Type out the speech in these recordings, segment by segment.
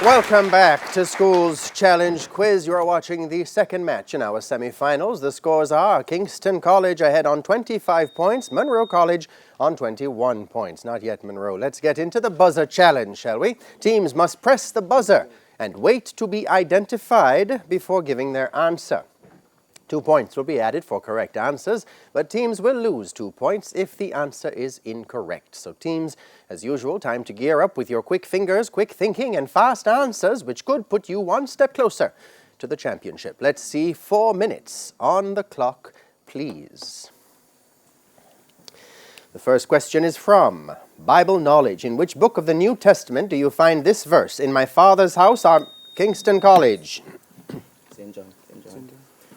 Welcome back to School's Challenge Quiz. You are watching the second match in our semi-finals. The scores are Kingston College ahead on 25 points, Munro College on 21 points. Not yet, Munro. Let's get into the buzzer challenge, shall we? Teams must press the buzzer and wait to be identified before giving their answer. 2 points will be added for correct answers, but teams will lose 2 points if the answer is incorrect. So teams, as usual, time to gear up with your quick fingers, quick thinking, and fast answers, which could put you one step closer to the championship. Let's see 4 minutes on the clock, please. The first question is from Bible Knowledge. In which book of the New Testament do you find this verse? In my Father's house are Kingston College. St. John.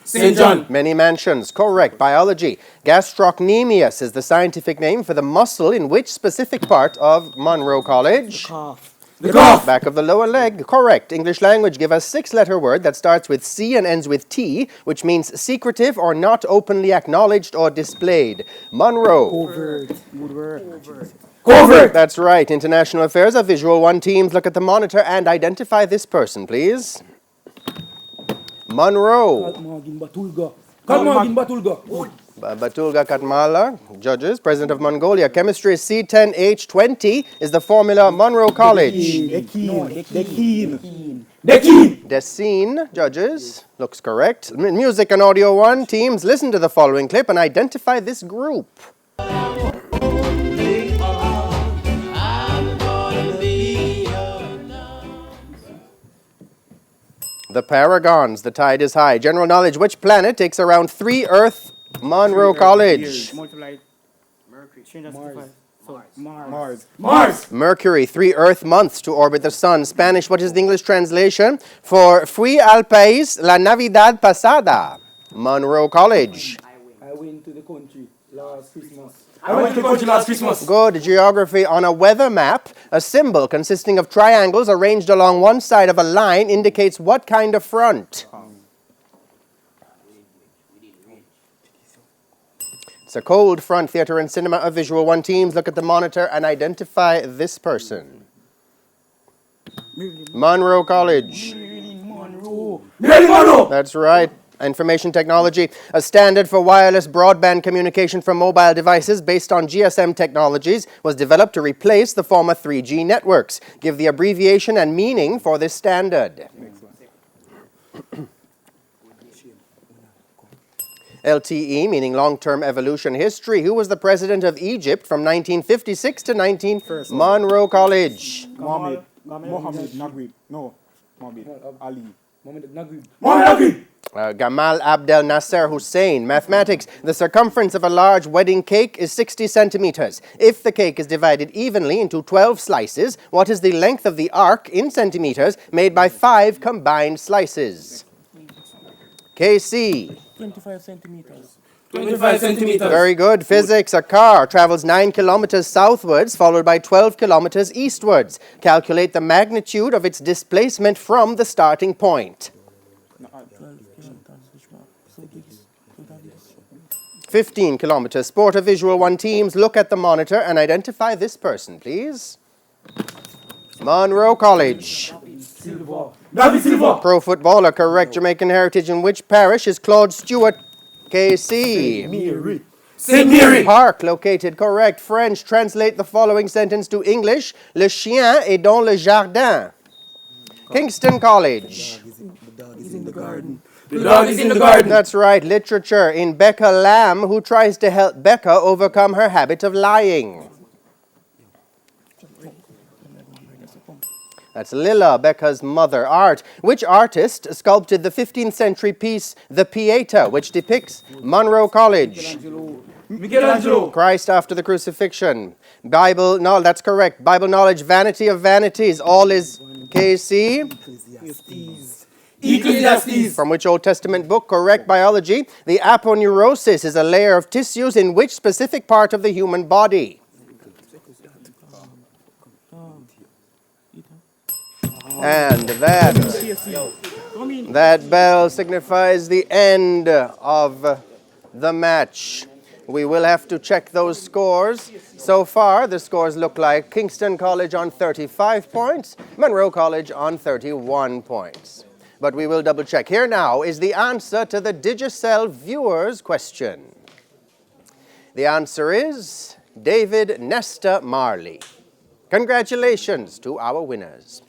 St. John. Many mansions. Correct. Biology. Gastrocnemius is the scientific name for the muscle in which specific part of Munro College? The cough. Back of the lower leg. Correct. English language. Give a 6-letter word that starts with C and ends with T, which means secretive or not openly acknowledged or displayed. Munro. Covert. Covert. That's right. International affairs. A visual one. Teams, look at the monitor and identify this person, please. Munro. Batulga Katmala, judges. President of Mongolia. Chemistry is C10H20 is the formula. Munro College. Decene, judges. Looks correct. Music and audio one. Teams, listen to the following clip and identify this group. The Paragons. The tide is high. General knowledge. Which planet takes around 3 Earth? Munro College. Mars. Mercury. 3 Earth months to orbit the sun. Spanish. What is the English translation for Fui al país la Navidad pasada? Munro College. I went to the country last Christmas. Good. Geography. On a weather map, a symbol consisting of triangles arranged along one side of a line indicates what kind of front? It's a cold front. Theater and cinema, a visual one. Teams, look at the monitor and identify this person. Munro College. Monroe. That's right. Information technology, a standard for wireless broadband communication from mobile devices based on GSM technologies, was developed to replace the former 3G networks. Give the abbreviation and meaning for this standard. LTE, meaning long-term evolution history. Who was the president of Egypt from 1956 to 19? Munro College. Mohammed Naguib. No. Mohammed Ali. Mohammed Naguib. Gamal Abdel Nasser Hussein. Mathematics. The circumference of a large wedding cake is 60 centimeters. If the cake is divided evenly into 12 slices, what is the length of the arc in centimeters made by 5 combined slices? KC. 25 centimeters. Very good. Physics. A car travels 9 kilometers southwards, followed by 12 kilometers eastwards. Calculate the magnitude of its displacement from the starting point. 15 kilometers. Sport, a visual one. Teams, look at the monitor and identify this person, please. Munro College. David Silva. Pro footballer, correct. Jamaican heritage. In which parish is Claude Stewart? KC. St. Mary. Park, located, correct. French, translate the following sentence to English. Le chien est dans le jardin. Kingston College. The dog is in the garden. The dog is in the garden. That's right. Literature. In Becca Lamb, who tries to help Becca overcome her habit of lying. That's Lilla, Becca's mother. Art. Which artist sculpted the 15th century piece, The Pieta, which depicts Munro College? Michelangelo. Christ after the crucifixion. Bible, no, that's correct. Bible knowledge, vanity of vanities. All is KC. Ecclesiastes. From which Old Testament book? Correct. Biology. The aponeurosis is a layer of tissues in which specific part of the human body? And that bell signifies the end of the match. We will have to check those scores. So far, the scores look like Kingston College on 35 points, Munro College on 31 points. But we will double check. Here now is the answer to the Digicel viewers' question. The answer is David Nesta Marley. Congratulations to our winners.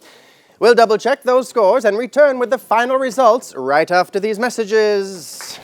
We'll double check those scores and return with the final results right after these messages.